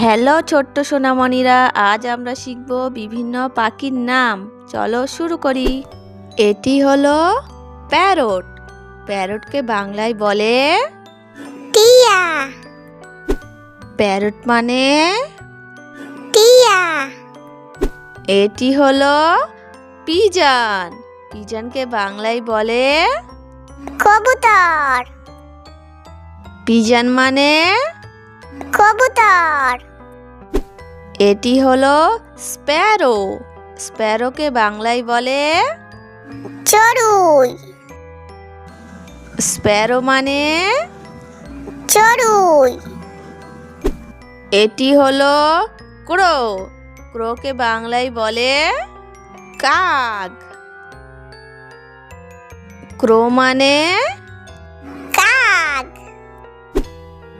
Hello ছোট্ট সোনামণিরা, আজ আমরা শিখব বিভিন্ন পাখির নাম। চলো শুরু করি। এটি হলো প্যারট। প্যারটকে বাংলায় বলে টিয়া। প্যারট মানে টিয়া। এটি হলো পিজন। পিজনকে বাংলায় বলে কবুতর। পিজন মানে কবুতর। এটি হলো স্প্যারো। স্প্যারোকে বাংলায় বলে চড়ুই। স্প্যারো মানে চড়ুই। এটি হলো ক্রো। ক্রোকে বাংলায় বলে কাক। ক্রো মানে কাক।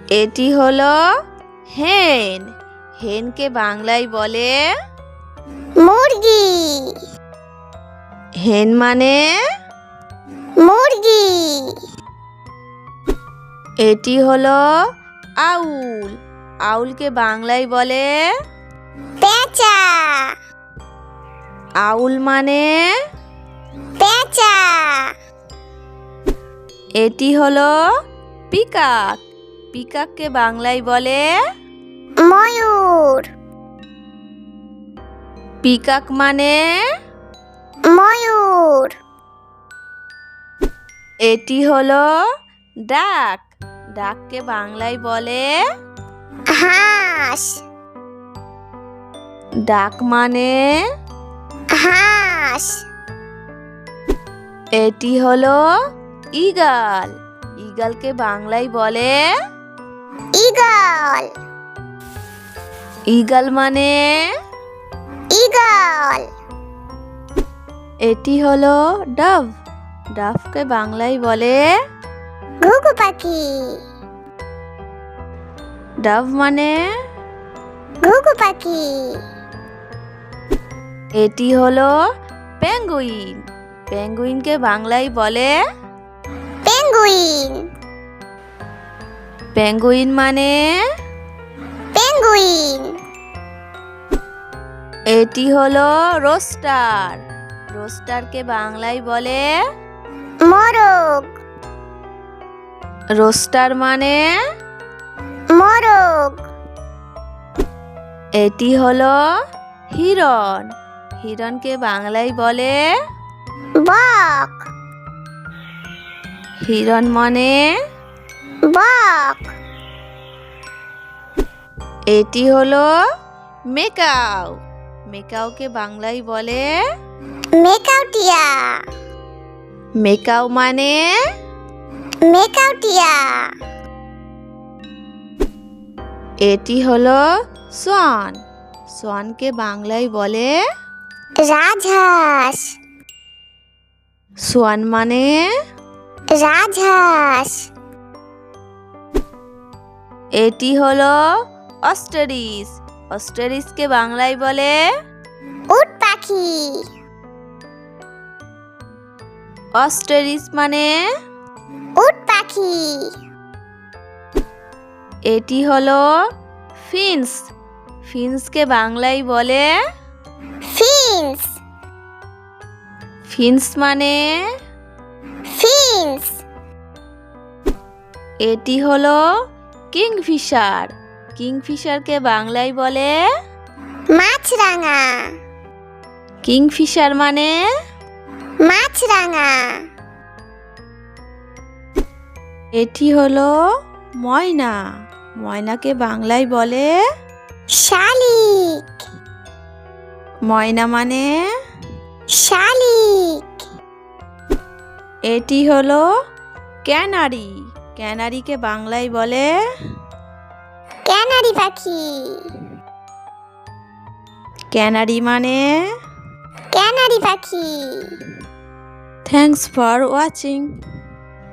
এটি হলো হেন। হেনকে বাংলায় বলে মুরগি। হেন মানে মুরগি। এটি হলো আউল। আউলকে বাংলায় বলে পেঁচা। আউল মানে পেঁচা। এটি হলো পিকক। পিকককে বাংলায় বলে ময়ূর। পিকক মানে ময়ূর। এটি হলো ডাক। ডাককে বাংলায় বলে হাঁস। ডাক মানে হাঁস। এটি হলো ঈগল। ঈগলকে বাংলায় বলে ঈগল। ঈগল মানে ঈগল। এটি হলো ডভ। ডভকে বাংলায় বলে ঘুঘু পাখি। ডভ মানে ঘুঘু পাখি। এটি হলো পেঙ্গুইন। পেঙ্গুইনকে বাংলায় বলে পেঙ্গুইন। পেঙ্গুইন মানে পেঙ্গুইন। এটি হলো রোস্টার। রোস্টারকে বাংলায় বলে মোরগ। রোস্টার মানে মোরগ। এটি হলো হিরণ। হিরণকে বাংলায় বলে বক। হিরণ মানে বক। এটি হলো মেকাও। মেকাওকে বাংলায় বলে মেকাউটিয়া। মেকাও মানে মেকাউটিয়া। এটি হলো সোয়ান। সোয়ানকে বাংলায় বলে রাজহাঁস। সোয়ান মানে রাজহাঁস। এটি হলো অস্ট্রিচ। অস্ট্রিচকে বাংলায় বলে উট পাখি। অস্ট্রিচ মানে উট পাখি। এটি হলো ফিন্স। ফিন্সকে বাংলায় বলে ফিন্স। ফিন্স মানে ফিন্স। এটি হলো কিংফিশার। কিংফিশারকে বাংলায় বলে মাছরাঙা। কিংফিশার মানে মাছরাঙা। এটি হলো ময়না। ময়নাকে বাংলায় বলে শালিক। ময়না মানে শালিক। এটি হলো ক্যানারি। ক্যানারিকে বাংলায় বলে ক্যানারি পাখি। ক্যানারি মানে ক্যানারি পাখি। Thanks for watching.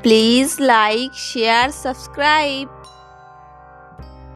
Please like, share, subscribe.